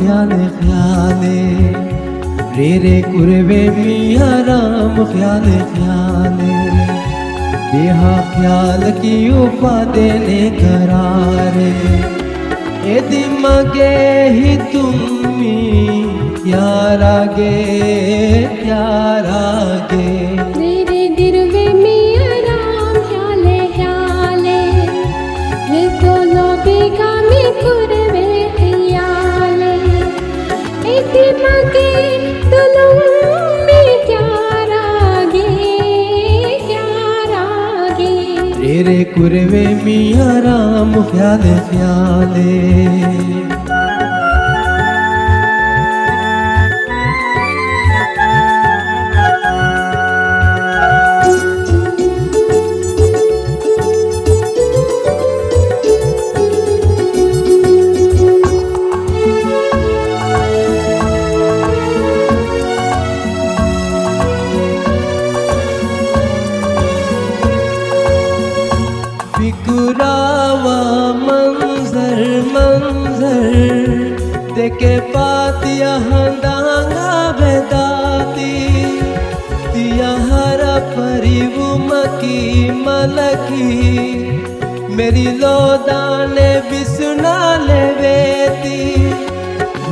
ख्याले ख्याले रे रे कुरवे मियाँ राम ख्याले ख्याले बेहा ख्याल की उपा देने करारे ए दिमागे ही तुम्ही यारागे यारागे रे रे दिरवे मियाँ राम ख्याले ख्याले रे तो लोबे गामी कुरवे ख्याले ए दिमागे रे कुरवे मियाँ राम ख्याले ख्याले फिकुरावा मंजर मंजर देखे पातिया हंदांगा बेदाती दिया हरा परिवु मकी मलकी मेरी लोदाने बिसुना ले बेती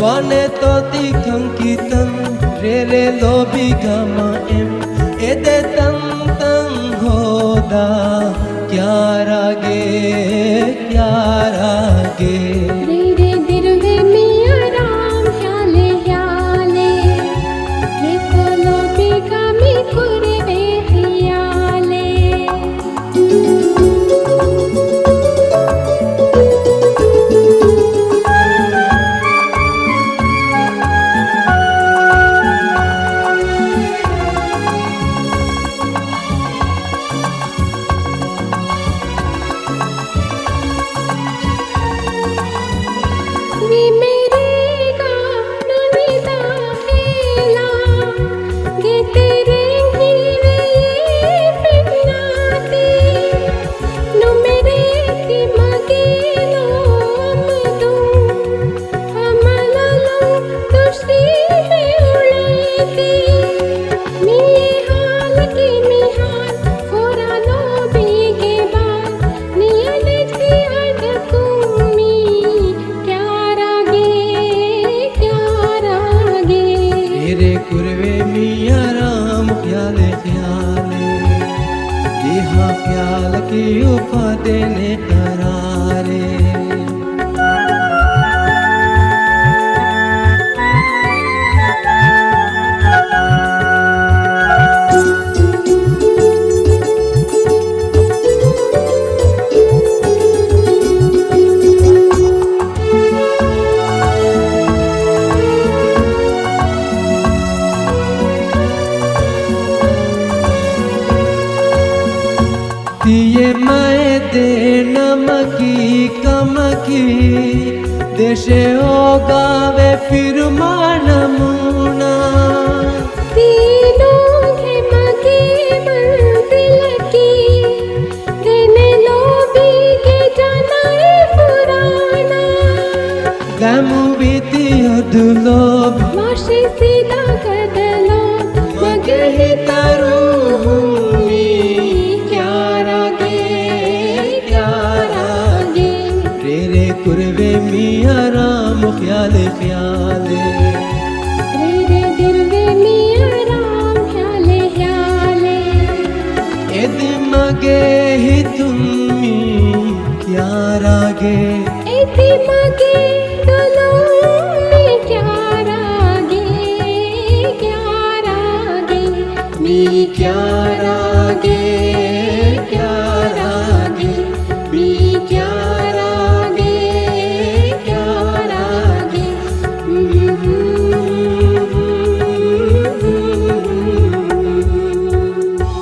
वाने तो दिखं की तंग रे रे लोबी गमा एम एदे तंग तंग होदा क्या रागे क्या रागे रे रे दिरवे मियाँ राम ख्याले ख्याले रे तो लोबे गामी कुरवे ख्याले वी मेरे गाना विदा खेला गे तेरे हीरे पिन्नाती नो मेरे दिमागे लो अमदू हमला तुश्री में उड़ती मिये हाल की मिहाल फोरा लो बीगे बाद नियने थी अडकुमी रे कुरवे मियाँ राम ख्याले ख्याले देहा ख्याल की उपा देने करारे दिए मैं दे नमकी कमकी देशे ओ गावे फिर मानमुना तीनों के मगे मंजिल की देने लोबी के जाना पुराना गमु बीती अदुलोब माशे सीधा कदलो मगे ही तरू कुरवे मियाँ राम ख्याले ख्याले रे रे दिरवे मियाँ राम ख्याले ख्याले ए दिमागे ही तुम्ही क्या रागे ए दिमागे डोलो में क्या रागे मी क्या रागे